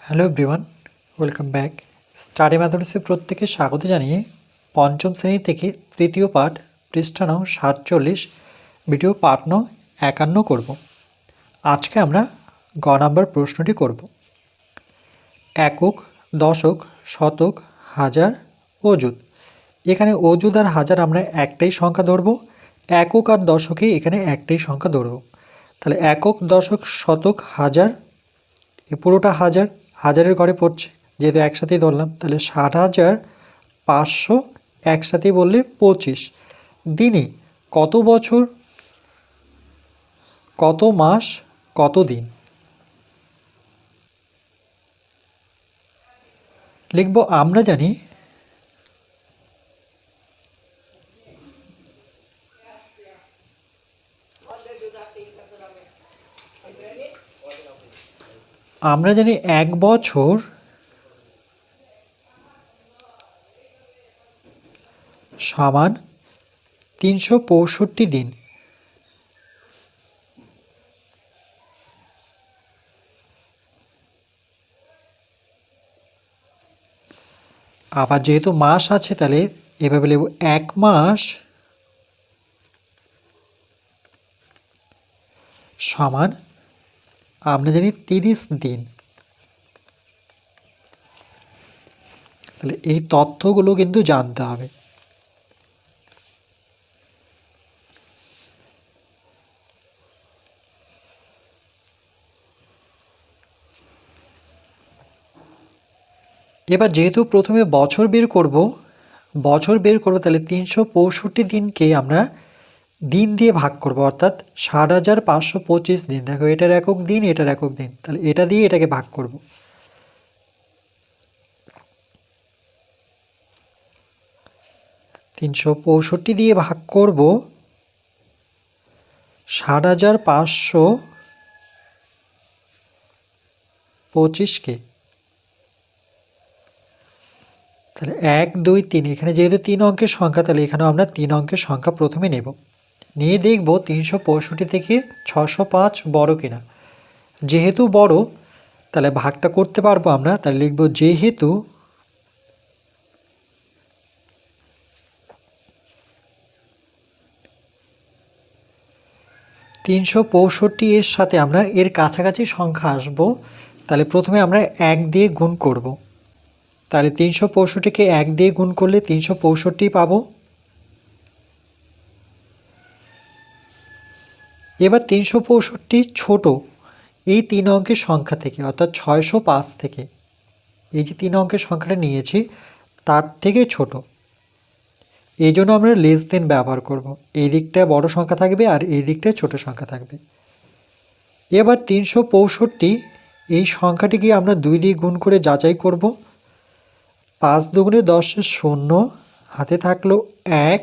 Hello everyone, welcome back. Study ম্যাথমেটিক্সে প্রত্যেকে স্বাগত জানিয়ে পঞ্চম শ্রেণী থেকে তৃতীয় পাঠ পৃষ্ঠা নং 47 ভিডিও পাঠ নং 51 করব। আজকে আমরা গ নাম্বার প্রশ্নটি করব। একক, দশক, শতক, হাজার, অযুত। এখানে অযুত আর হাজার আমরা একটাই সংখ্যা ধরব, একক আর দশকে এখানে একটাই সংখ্যা ধরব। তাহলে একক, দশক, শতক, হাজার, এ পুরোটা হাজার, হাজারের ঘরে পড়ছে যেহেতু একসাথেই ধরলাম। তাহলে 60,500 একসাথেই বললে 25। দিনে কত বছর, কত মাস, কত দিন? লিখব আমরা জানি এক বছর সমান 365 দিন। আবার যেহেতু মাস আছে তাহলে এভাবে লিখব এক মাস সমান আমরা জানি 30 দিন। তাহলে এই তথ্যগুলো কিন্তু জানতে হবে। এবার যেহেতু প্রথমে বছর বের করব তাহলে 365 দিনকে আমরা দিন দিয়ে ভাগ করব, অর্থাৎ 60,525 দিন। দেখো এটার একক দিন, এটার একক দিন, তাহলে এটা দিয়ে এটাকে ভাগ করব। 365 দিয়ে ভাগ করব 60,525কে। তাহলে 1, 2, 3, এখানে যেহেতু 3 অঙ্কের সংখ্যা তাহলে এখানেও আমরা 3 অঙ্কের সংখ্যা প্রথমে নেব, নিয়ে দেখব 365 থেকে 605 বড় কিনা। যেহেতু বড় তাহলে ভাগটা করতে পারবো আমরা, তাহলে লিখব যেহেতু 365 এর সাথে আমরা এর কাছাকাছি সংখ্যা আসব, তাহলে প্রথমে আমরা 1 দিয়ে গুণ করব। তাহলে 365কে 1 দিয়ে গুণ করলে 365 পাবো। এবার 365 ছোট এই 3 অঙ্কের সংখ্যা থেকে, অর্থাৎ 605 থেকে, এই যে 3 অঙ্কের সংখ্যাটা নিয়েছি তার থেকে ছোট, এই জন্য আমরা লেস দেন ব্যবহার করব। এই দিকটায় বড় সংখ্যা থাকবে আর এই দিকটায় ছোট সংখ্যা থাকবে। এবার 365 এই সংখ্যাটিকে আমরা 2 দিয়ে গুণ করে যাচাই করব। 5 দুগুণে 10 0, হাতে থাকলো 1,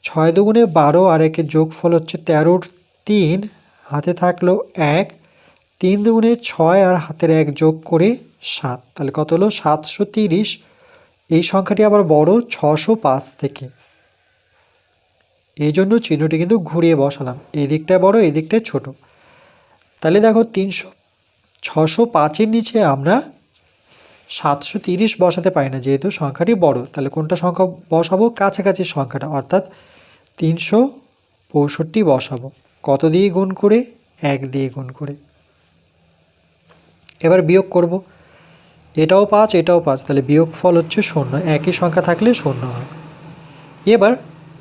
6 দুগুণে 12 আর একের যোগফল হচ্ছে 13, 3, হাতে থাকলো 1, 3 দুগুণে 6 আর হাতের 1 যোগ করে 7, তাহলে কত হলো 730। এই সংখ্যাটি আবার বড় 605 থেকে, এই জন্য চিহ্নটি কিন্তু ঘুরিয়ে বসালাম, এই দিকটায় বড় এই দিকটায় ছোট। তাহলে দেখো 605-এর নিচে আমরা 730 বসাতে পারি না যেহেতু সংখ্যাটি বড়। তাহলে কোনটা সংখ্যা বসাবো? কাছাকাছি সংখ্যাটা, অর্থাৎ 365 বসাবো। কত দিয়ে গুণ করে? 1 দিয়ে গুণ করে। এবার বিয়োগ করব, এটাও 5 এটাও 5, তাহলে বিয়োগ ফল হচ্ছে 0, একই সংখ্যা থাকলে 0 হয়। এবার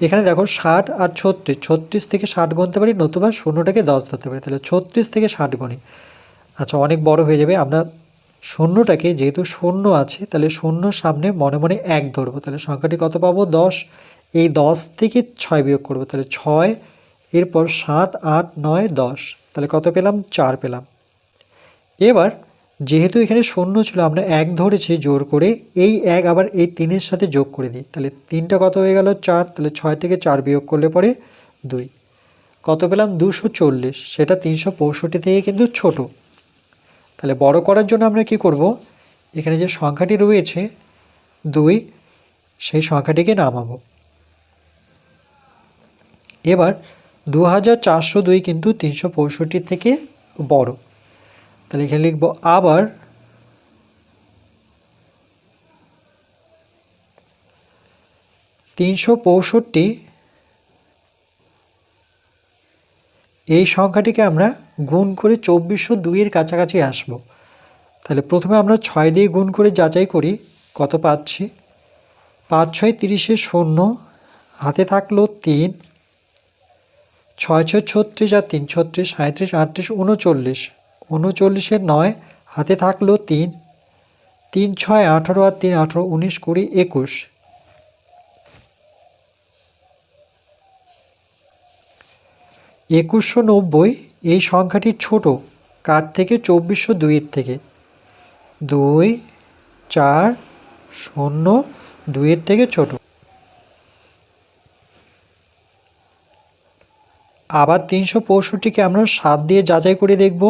এখানে দেখো 60 আর 36 থেকে 60 গুনতে পারি, নতুবা 0টাকে 10 ধরতে পারি। তাহলে 36 থেকে 60 গুনি, আচ্ছা অনেক বড় হয়ে যাবে। আমরা 0টাকে যেহেতু 0 আছে তাহলে 0 সামনে মনে মনে 1 ধরবো, তাহলে সংখ্যাটি কত পাবো? 10। এই 10 থেকে 6 বিয়োগ করবো, তাহলে 6, এরপর 7, 8, 9, 10, তাহলে কত পেলাম? 4 পেলাম। এবার যেহেতু এখানে 0 ছিল আমরা 1 ধরেছি জোর করে, এই 1 আবার এই 3-এর সাথে যোগ করে দিই, তাহলে 3টা কত হয়ে গেল? 4, তাহলে 6 থেকে 4 বিয়োগ করলে পরে 2, কত পেলাম? 240। সেটা 365 থেকে কিন্তু ছোট। তাহলে বড় করার জন্য আমরা কি করব? এখানে যে সংখ্যাটি রয়েছে 2, সেই সংখ্যাটিকে নামাবো। এবার 2402 কিন্তু 365 থেকে বড়, তাহলে এখানে লিখব আবার 365 এই সংখ্যাটিকে আমরা গুণ করে 2402 এর কাছাকাছি আসব। তাহলে প্রথমে আমরা 6 দিয়ে গুণ করে যাচাই করি কত পাচ্ছি। 5 6 30 শূন্য, হাতে থাকলো 3, 6 6 36 আর 3 36, 37 38 39, 39 9, হাতে থাকলো 3, 3 6 18 আর 3 18, 19 20 21। একুশশো 90 এই সংখ্যাটি ছোট কার থেকে? 2402 থেকে। 2 4 0 2 থেকে ছোট। আবার 365কে আমরা 7 দিয়ে যাচাই করে দেখব।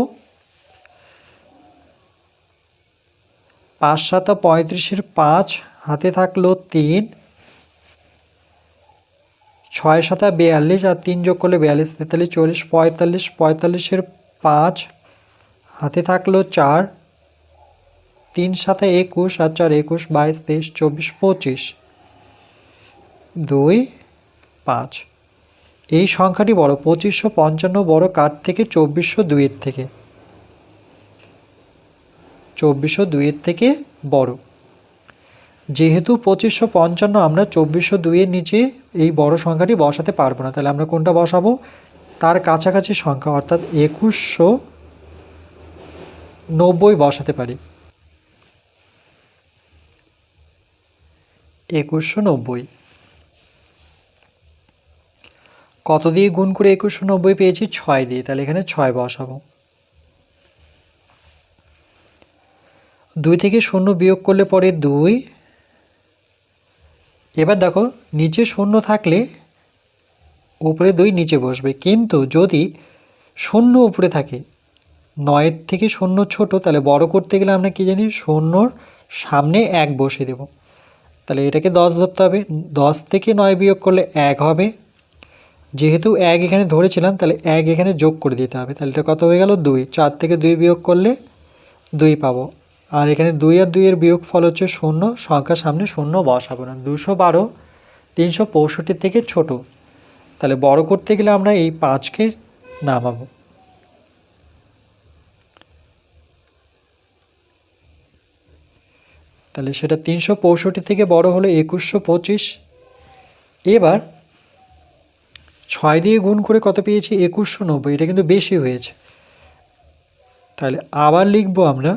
5 7 35 5, হাতে থাকলো 3, 6 7 42 আর 3 যোগ করলে 42 43 40 45, 45 5, হাতে থাকলো 4, 3 7 21 আর 4 21 22 23 24 25, 2 5। এই সংখ্যাটি বড়। 2555 বড় কার থেকে? 2402 থেকে। 2402 থেকে বড়। যেহেতু 2555 আমরা 2402 নিচে এই বড় সংখ্যাটি বসাতে পারবো না, তাহলে আমরা কোনটা বসাবো? তার কাছাকাছি সংখ্যা অর্থাৎ 2190 বসাতে পারি। 2190 কত দিয়ে গুণ করে 2190 পেয়েছি? 6 দিয়ে, তাহলে এখানে 6 বসাবো। 2 থেকে 0 বিয়োগ করলে পরে 2। এবার দেখো নিচে 0 থাকলে উপরে 2 নিচে বসবে, কিন্তু যদি 0 উপরে থাকে, 9 থেকে 0 ছোট, তাহলে বড় করতে গেলে আমরা কি জানি? 0 সামনে 1 বসিয়ে দেব। তাহলে এটাকে 10 ধরতে হবে। 10 থেকে 9 বিয়োগ করলে 1 হবে। যেহেতু 1 এখানে ধরেছিলাম, তাহলে 1 এখানে যোগ করে দিতে হবে। তাহলে এটা কত হয়ে গেল? 2। 4 থেকে 2 বিয়োগ করলে 2 পাবো। আর এখানে 2 আর 2 এর বিয়োগ ফল হচ্ছে 0, সংখ্যার সামনে 0 বসাবো না। 212 365 থেকে ছোট, তাহলে বড় করতে গেলে আমরা এই 5কে নামাবো। তাহলে সেটা 365 থেকে বড় হলো 2125। এবার 6 দিয়ে গুণ করে কত পেয়েছি? 2190। এটা কিন্তু বেশি হয়েছে, তাহলে আবার লিখব আমরা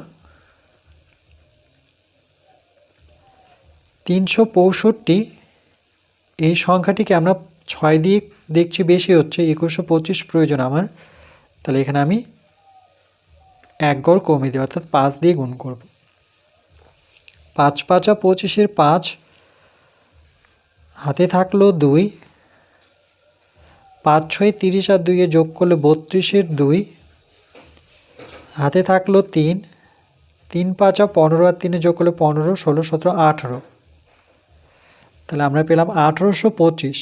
365 এই সংখ্যাটিকে আমরা 6 দিয়ে দেখছি বেশি হচ্ছে, 2125 প্রয়োজন আমার। তাহলে এখানে আমি 1 গড় কমিয়ে দিই, অর্থাৎ 5 দিয়ে গুণ করব। 5 5 25 5, হাতে থাকলো 2, 5 6 30 আর 2 যোগ করলে 32 2, হাতে থাকলো 3, 3 5 15 আর 3 যোগ করলে 15 16 17 18। তাহলে আমরা পেলাম 1825।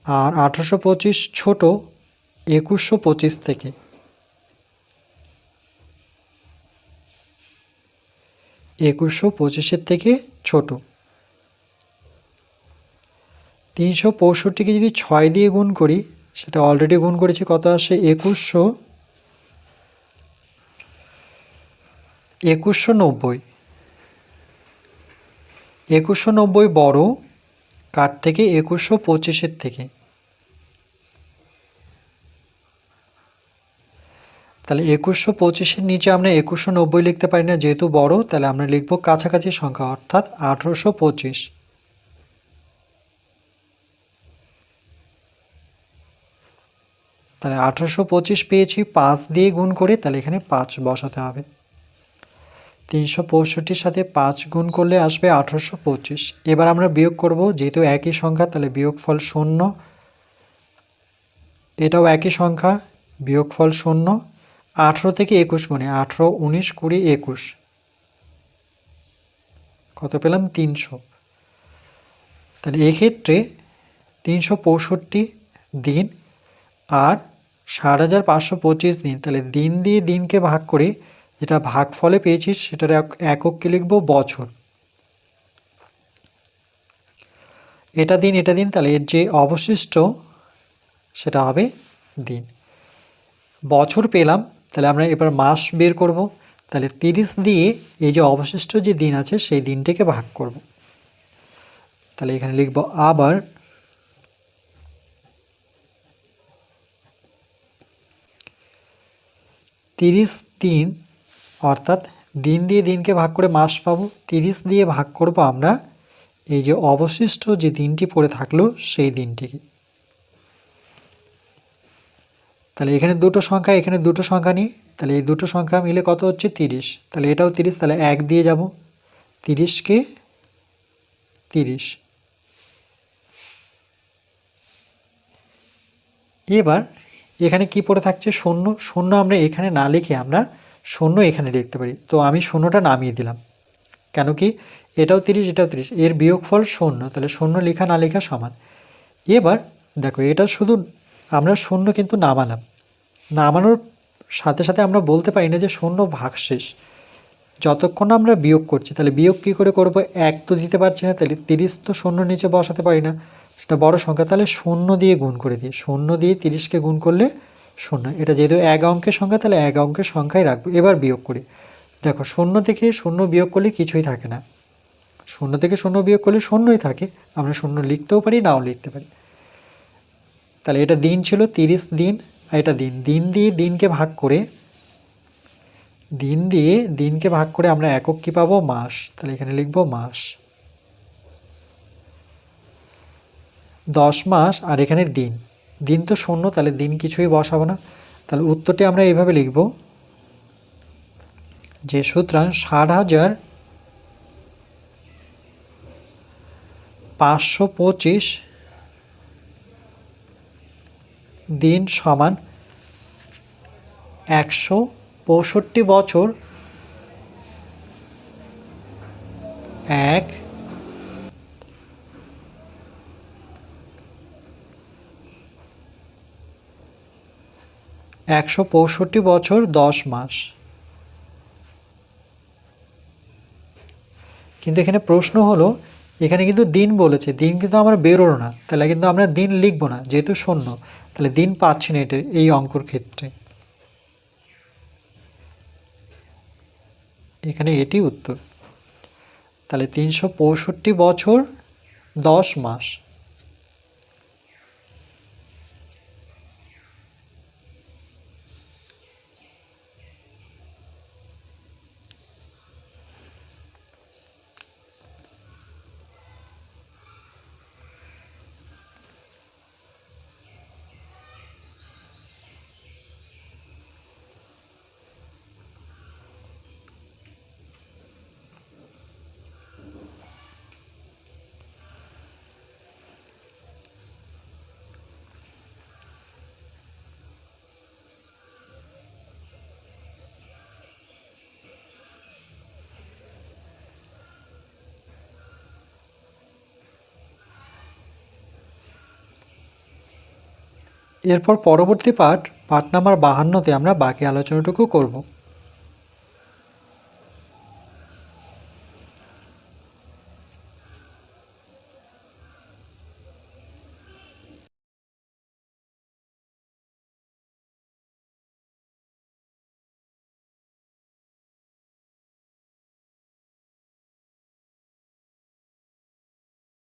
আর 1825 ছোট 2125 থেকে। 2125 থেকে ছোট। 365কে যদি 6 দিয়ে গুণ করি, সেটা অলরেডি গুণ করেছি, কত আসে? 2190। 2190 বড় কার থেকে? 2125 থেকে। তাহলে 2125 নিচে আমরা 2190 লিখতে পারি না, যেহেতু বড়, তাহলে আমরা লিখব কাছাকাছি সংখ্যা অর্থাৎ 1825। তাহলে 1825 পেয়েছি 5 দিয়ে গুণ করে, তাহলে এখানে 5 বসাতে হবে। 365 সাথে 5 গুণ করলে আসবে 1825। এবার আমরা বিয়োগ করব, যেহেতু একই সংখ্যা, তাহলে বিয়োগফল 0। এটাও একই সংখ্যা, বিয়োগফল 0। 18 থেকে 21 গুণে 18 19 20 21, কত পেলাম? 300। তাহলে এক্ষেত্রে 365 দিন আর 7,525 দিন, তাহলে দিন দিয়ে দিনকে ভাগ করে যেটা ভাগফলে পেয়েছি সেটার একককে লিখব বছর। এটা দিন এটা দিন, তাহলে এর যে অবশিষ্ট সেটা হবে দিন। বছর পেলাম, তাহলে আমরা এবার মাস বের করব। তাহলে 30 দিয়ে এই যে অবশিষ্ট যে দিন আছে সেই দিনটিকে ভাগ করব। তাহলে এখানে লিখব আবার 30 দিন, অর্থাৎ দিন দিয়ে দিনকে ভাগ করে মাস পাবো। 30 দিয়ে ভাগ করব আমরা এই যে অবশিষ্ট যে দিনটি পড়ে থাকলো সেই দিনটিকে। তাহলে এখানে দুটো সংখ্যা, এখানে দুটো সংখ্যা নিই, তাহলে এই দুটো সংখ্যা মিলে কত হচ্ছে 30। তাহলে এটাও 30, তাহলে 1 দিয়ে যাব, 30কে 30। এবার এখানে কি পড়ে থাকছে শূন্য। শূন্য আমরা এখানে না লিখে আমরা শূন্য এখানে লিখতে পারি। তো আমি শূন্যটা নামিয়ে দিলাম, কেন কি এটাও 30 এটাও 30, এর বিয়োগফল শূন্য, তাহলে শূন্য লেখা না লেখা সমান। এবার দেখো এটা শুধু আমরা শূন্য কিন্তু নামালাম, নামানোর সাথে সাথে আমরা বলতে পারি না যে শূন্য ভাগশেষ, যতক্ষণ আমরা বিয়োগ করছি। তাহলে বিয়োগ কী করে করবো, 1 তো দিতে পারছি না, তাহলে 30 তো শূন্য নিচে বসাতে পারি না, সেটা বড় সংখ্যা, তাহলে শূন্য দিয়ে গুণ করে দিই। শূন্য দিয়ে 30কে গুণ করলে শূন্য, এটা যেহেতু 1 অঙ্কের সংখ্যা তাহলে 1 অঙ্কের সংখ্যাই রাখবো। এবার বিয়োগ করি, দেখো শূন্য থেকে শূন্য বিয়োগ করলে কিছুই থাকে না, শূন্য থেকে শূন্য বিয়োগ করলে শূন্যই থাকে, আমরা শূন্য লিখতেও পারি নাও লিখতে পারি। তাহলে এটা দিন ছিল 30 দিন, আর এটা দিন। দিন দিয়ে দিনকে ভাগ করে, দিন দিয়ে দিনকে ভাগ করে আমরা একক কি পাবো, মাস। তাহলে এখানে লিখবো মাস। 10 মাস, আর এখানে দিন, দিন তো শূন্য, তাহলে দিন কিছুই বসাবো না। তাহলে উত্তরটি আমরা এইভাবে লিখব যে সুতরাং 60,525 দিন সমান 165 বছর 165 বছর 10 মাস। কিন্তু এখানে প্রশ্ন হলো, এখানে কিন্তু দিন বলেছে, দিন কিন্তু আমার বেরোলো না, তাহলে কিন্তু আমরা দিন লিখব না যেহেতু শূন্য, তাহলে দিন পাচ্ছি না এটা এই অঙ্কর ক্ষেত্রে। এখানে এটি উত্তর। তাহলে 365 বছর 10 মাস। এরপর পরবর্তী পাঠ নাম্বার 52-তে আমরা বাকি আলোচনাটুকু করব।